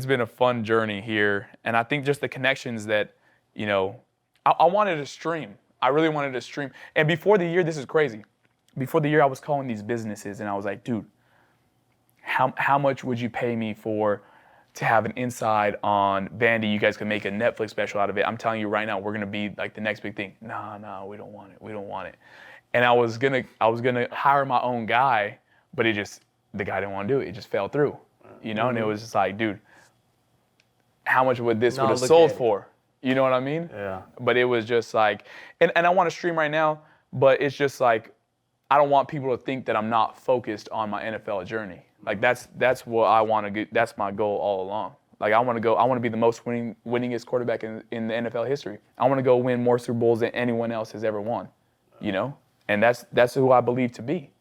been a fun journey here, and I think just the connections that, I wanted to stream. I really wanted to stream, and before the year, this is crazy. Before the year, I was calling these businesses, and I was like, dude, how much would you pay me to have an inside on Vandy? You guys could make a Netflix special out of it. I'm telling you right now, we're gonna be like the next big thing. No, we don't want it. We don't want it. And I was gonna hire my own guy, but the guy didn't want to do it. It just fell through, And it was just like, dude, how much would this would have sold for? You know what I mean? Yeah. But it was just like, and I want to stream right now, but it's just like, I don't want people to think that I'm not focused on my NFL journey. Like that's what I want to get. That's my goal all along. Like I want to be the most winningest quarterback in the NFL history. I want to go win more Super Bowls than anyone else has ever won. And that's who I believe to be.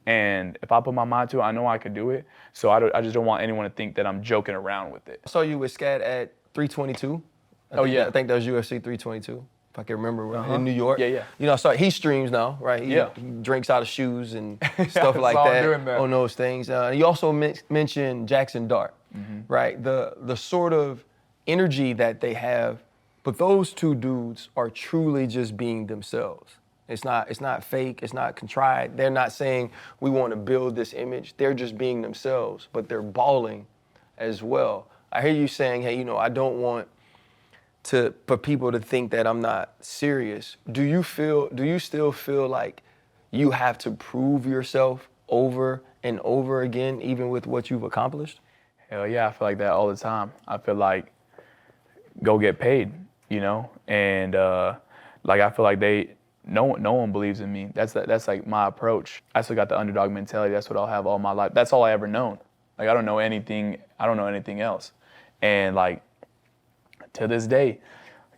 And if I put my mind to it, I know I could do it. So I just don't want anyone to think that I'm joking around with it. I saw you with Scat at 322. I think that was UFC 322. If I can remember, in New York. Yeah. He streams now, right? He drinks out of shoes and stuff like that on those things. You also mentioned Jackson Dart, right? The sort of energy that they have, but those two dudes are truly just being themselves. It's not fake, it's not contrived. They're not saying we want to build this image. They're just being themselves, but they're balling as well. I hear you saying, hey, I don't want for people to think that I'm not serious. Do you still feel like you have to prove yourself over and over again, even with what you've accomplished? Hell yeah, I feel like that all the time. I feel like go get paid, and I feel like no one believes in me. That's like my approach. I still got the underdog mentality. That's what I'll have all my life. That's all I ever known. Like I don't know anything else. And like to this day,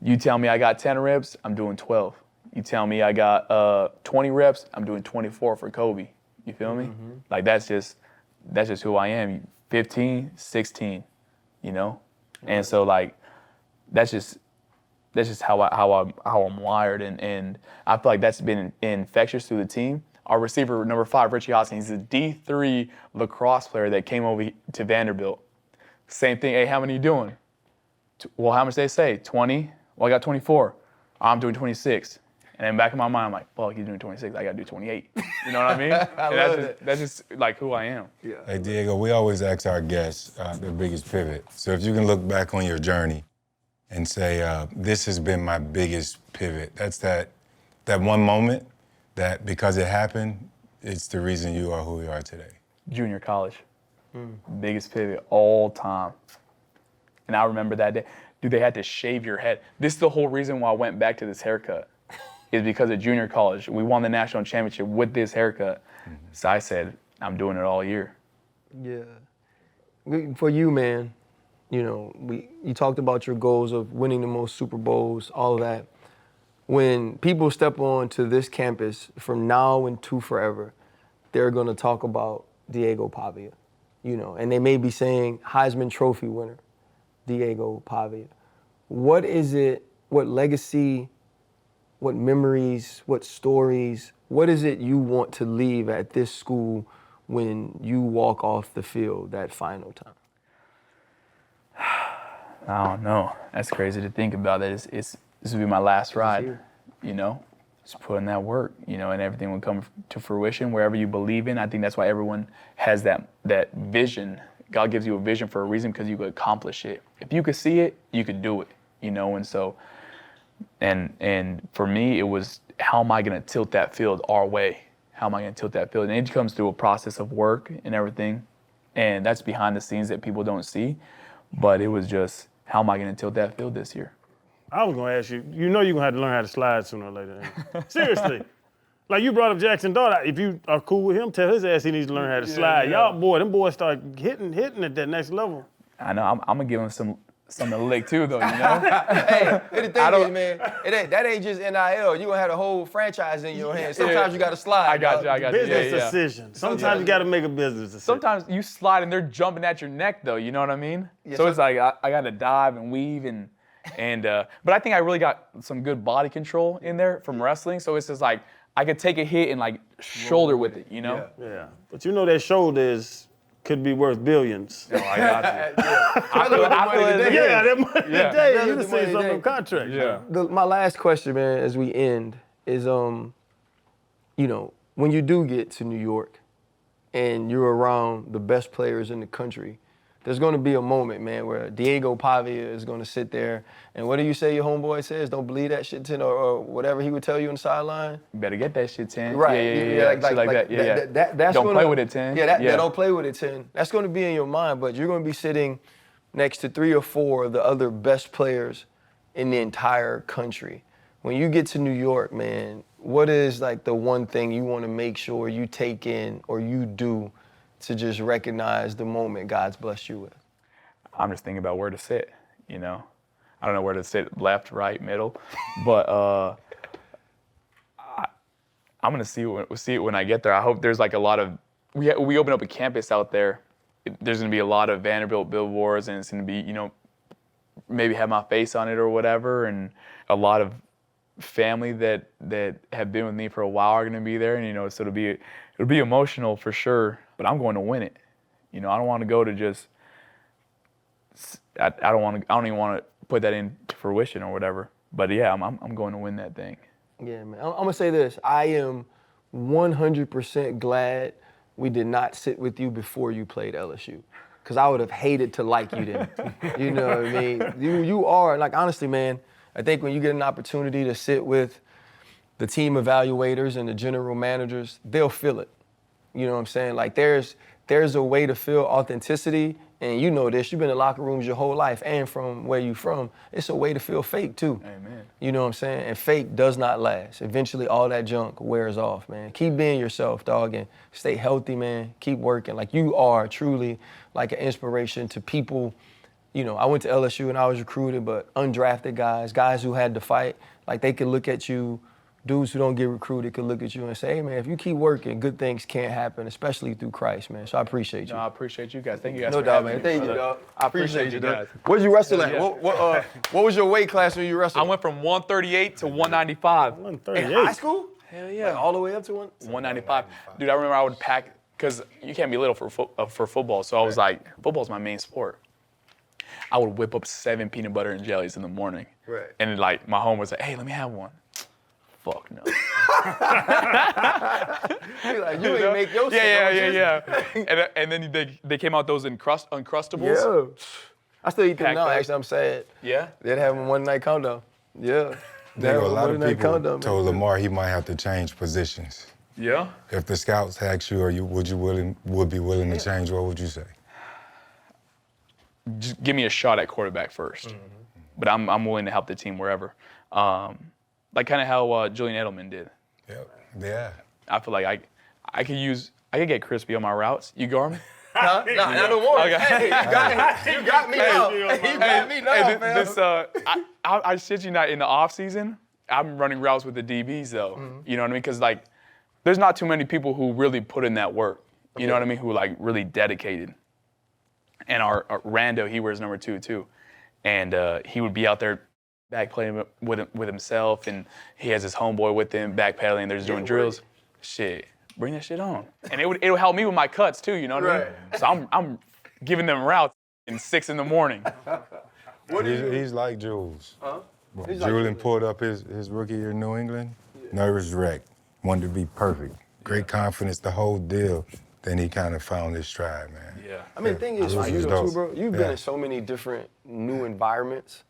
you tell me I got 10 reps, I'm doing 12. You tell me I got 20 reps, I'm doing 24 for Kobe. You feel me? Mm-hmm. Like that's just who I am. 15, 16, And so like that's just how I'm wired, and I feel like that's been infectious through the team. Our receiver, number 5, Richie Austin, he's a D3 lacrosse player that came over to Vanderbilt. Same thing. Hey, how many are you doing? Well, how much they say? 20? Well, I got 24. I'm doing 26. And then back in my mind, I'm like, well, he's doing 26. I got to do 28. You know what I mean? That's just like who I am. Yeah. Hey, Diego, we always ask our guests their biggest pivot. So if you can look back on your journey and say, this has been my biggest pivot. That's that one moment that because it happened, it's the reason you are who you are today. Junior college. Biggest pivot all time. And I remember that day. Dude, they had to shave your head. This is the whole reason why I went back to this haircut, is because of junior college. We won the national championship with this haircut. So I said, I'm doing it all year. Yeah. For you, man, you talked about your goals of winning the most Super Bowls, all of that. When people step onto this campus from now into forever, they're going to talk about Diego Pavia, and they may be saying Heisman Trophy winner, Diego Pavia. What is it, what legacy, what memories, what stories, what is it you want to leave at this school when you walk off the field that final time? I don't know. That's crazy to think about. That this would be my last ride. You know, just put in that work. You know, and everything will come to fruition wherever you believe in. I think that's why everyone has that vision. God gives you a vision for a reason because you could accomplish it. If you could see it, you could do it. You know, and so, and for me, it was how am I going to tilt that field our way? How am I going to tilt that field? And it comes through a process of work and everything, and that's behind the scenes that people don't see. But it was just, how am I going to tilt that field this year? I was going to ask you, you know you're going to have to learn how to slide sooner or later. Seriously. Like you brought up Jackson Dart. If you are cool with him, tell his ass he needs to learn how to slide. Y'all, boy, them boys start hitting at that next level. I know. I'm going to give him something to lick too, though, you know? Hey, the thing is, man, that ain't just NIL. You're going to have a whole franchise in your hands. Sometimes you got to slide. I got you. Business decision. Sometimes you got to make a business decision. Sometimes you slide and they're jumping at your neck, though. You know what I mean? Yeah, so it's like I got to dive and weave and but I think I really got some good body control in there from wrestling. So it's just like I could take a hit and like shoulder with it, you know? Yeah. But you know that shoulder could be worth billions. Oh, I got you. I feel it. Yeah, that money today. You That's just the say money something today. in contract. Yeah. My last question, man, as we end, is you know, when you do get to New York and you're around the best players in the country, there's going to be a moment, man, where Diego Pavia is going to sit there and what do you say your homeboy says? Don't believe that shit, 10, or whatever he would tell you on the sideline. You better get that shit, 10. Right. Yeah. Shit like that. Yeah. That's don't gonna, play with it, 10. Yeah, that don't play with it, 10. That's going to be in your mind, but you're going to be sitting next to 3 or 4 of the other best players in the entire country. When you get to New York, man, what is like the one thing you want to make sure you take in or you do to just recognize the moment God's blessed you with? I'm just thinking about where to sit, you know? I don't know where to sit, left, right, middle, but I'm gonna see it when I get there. I hope there's like a lot of, we open up a campus out there. There's gonna be a lot of Vanderbilt billboards and it's gonna be, you know, maybe have my face on it or whatever, and a lot of family that have been with me for a while are gonna be there, and you know, so it'll be emotional for sure, but I'm going to win it. You know, I don't want to go to just, I don't even want to put that into fruition or whatever. But yeah, I'm going to win that thing. Yeah, man. I'm gonna say this. I am 100% glad we did not sit with you before you played LSU, because I would have hated to like you then. You know what I mean? You are, like, honestly, man, I think when you get an opportunity to sit with the team evaluators and the general managers, they'll feel it. You know what I'm saying? Like there's a way to feel authenticity, and you know this, you've been in locker rooms your whole life, and from where you from, it's a way to feel fake too. Amen. You know what I'm saying? And fake does not last. Eventually all that junk wears off, man. Keep being yourself, dog, and stay healthy, man. Keep working. Like you are truly like an inspiration to people. You know, I went to LSU and I was recruited, but undrafted guys who had to fight, like they could look at you. Dudes who don't get recruited could look at you and say, hey, man, if you keep working, good things can't happen, especially through Christ, man. So I appreciate you. No, I appreciate you guys. Thank you guys No for doubt, having man. me. Thank you, dog. I appreciate you guys. Where'd you wrestle at? Yeah. What was your weight class when you wrestled? I went from 138 to 195. 138. in high school? Hell yeah. Like all the way up to 195. Dude, I remember I would pack, because you can't be little for football, so I was like, football's my main sport. I would whip up 7 peanut butter and jellies in the morning. Right. And then, like, my home was like, hey, let me have one. Fuck no. You're like, you ain't make your Yeah. And then they came out those Uncrustables. Yeah. I still eat them Pack now, those. actually. I'm sad. Yeah? They'd have them one night countdown. Yeah. You know, a lot of people Countdown, told man. Lamar he might have to change positions. Yeah? If the scouts asked you, would be willing to change, what would you say? Just give me a shot at quarterback first. Mm-hmm. But I'm willing to help the team wherever. Like kind of how Julian Edelman did. Yep. Yeah. I feel like I could get crispy on my routes. You guard me? Nah, not no more. Okay. Hey, you got me now. You got me now, man. I shit you not, in the off season, I'm running routes with the DBs though. Mm-hmm. You know what I mean? Because like, there's not too many people who really put in that work. You know what I mean? Who like really dedicated. And our Rando, he wears number 2 too, and he would be out there back playing with himself, and he has his homeboy with him backpedaling. They're just doing drills. Shit, bring that shit on. And it would help me with my cuts too. You know what I mean? So I'm giving them routes in 6 in the morning. He's like Jules. Huh? When Julian pulled up his rookie year in New England, nervous wreck, wanted to be perfect, great confidence, the whole deal. Then he kind of found his stride, man. Yeah. I mean, the thing is, for you too, bro, you've been in so many different new environments.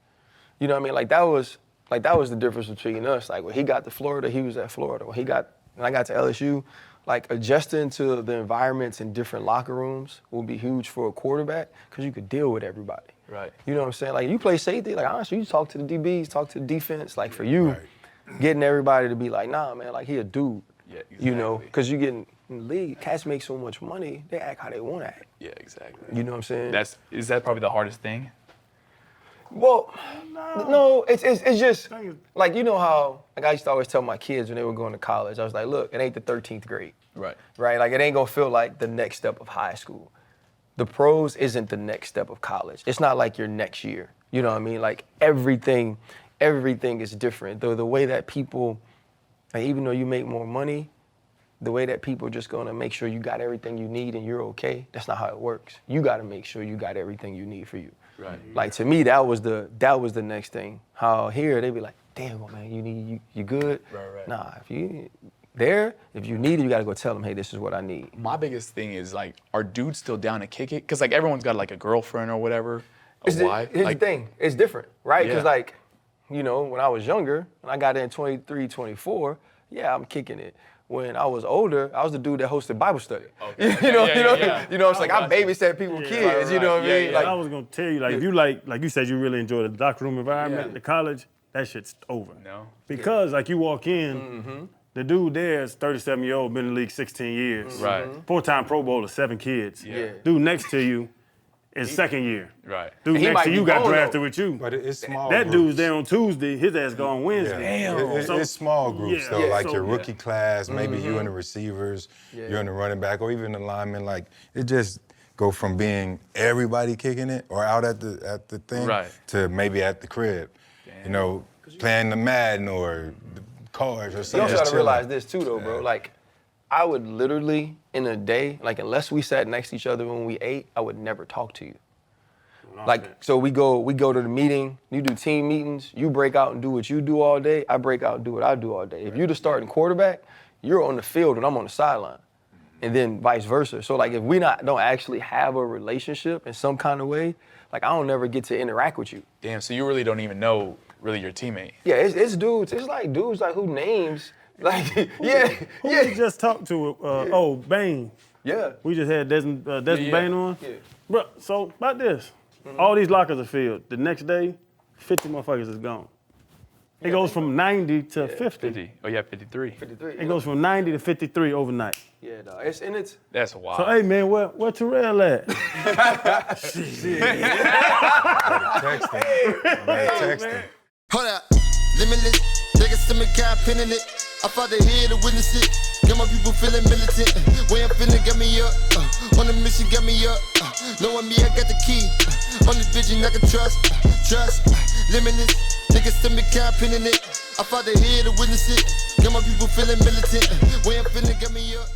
You know what I mean? Like that was the difference between us. Like when he got to Florida, he was at Florida. When I got to LSU, like adjusting to the environments in different locker rooms will be huge for a quarterback because you could deal with everybody. Right. You know what I'm saying? Like you play safety, like honestly, you talk to the DBs, talk to the defense. Like for you, getting everybody to be like, nah, man, like he a dude. Yeah, exactly. You know, because you getting in the league, cats make so much money, they act how they want to act. Yeah, exactly. You know what I'm saying? Is that probably the hardest thing? Well, no, it's just like, you know how, like I used to always tell my kids when they were going to college, I was like, look, it ain't the 13th grade. Right. Right? Like it ain't gonna feel like the next step of high school. The pros isn't the next step of college. It's not like your next year. You know what I mean? Like everything is different. The way that people, like even though you make more money, the way that people are just gonna make sure you got everything you need and you're okay, that's not how it works. You gotta make sure you got everything you need for you. Right. Like to me, that was the next thing. How here they be like, damn, well, man, you good? Right. Nah, if you need it, you gotta go tell them, hey, this is what I need. My biggest thing is like, are dudes still down to kick it? Because like everyone's got like a girlfriend or whatever. Here's the thing, it's different, right? Because like, you know, when I was younger, when I got in 23, 24, yeah, I'm kicking it. When I was older, I was the dude that hosted Bible study. Okay. It's like I babysat people's kids. Right. You know what I mean? Like I was gonna tell you, like if you like you said, you really enjoy the locker room environment, the college, that shit's over. No. Because like you walk in, the dude there is 37-year-old, been in the league 16 years. Right. 4-time Pro Bowler, 7 kids. Yeah. Dude next to you is second year. Right. Dude next to you got drafted though. with you. But it's small That groups. dude's there on Tuesday, his ass gone Wednesday. Damn. It's small groups though, like so, your rookie class, maybe you and the receivers, you're in the running back, or even the lineman. Like it just go from being everybody kicking it or out at the thing to maybe at the crib. Damn. You know, playing the Madden or the cars or something. You also gotta realize this too though, bro. Like I would literally in a day, like unless we sat next to each other when we ate, I would never talk to you. Like, so we go to the meeting, you do team meetings, you break out and do what you do all day, I break out and do what I do all day. If you're the starting quarterback, you're on the field and I'm on the sideline. And then vice versa. So like if we don't actually have a relationship in some kind of way, like I don't never get to interact with you. Damn, so you really don't even know really your teammate. Yeah, it's dudes, it's like dudes like who names, like, Who we just talked to, Bain. Yeah. We just had Desmond Bain on. Yeah. Bro, so about this. All these lockers are filled. The next day, 50 motherfuckers is gone. It goes from 90 to 50. 50. Oh, yeah, 53. 53. It goes from 90 to 53 overnight. Yeah, dog. It's That's wild. So, hey, man, where Terrell at? Texting. Hold up, limitless. Niggas to me, got pinning it. I fought the head to witness it. Got my people feeling militant. Way I'm finna get me up. On the mission, get me up. Knowing me, I got the key. On this vision, I can trust. Limitless. Niggas to me, got pinning it. I fought the head to witness it. Got my people feeling militant. Way I'm finna get me up.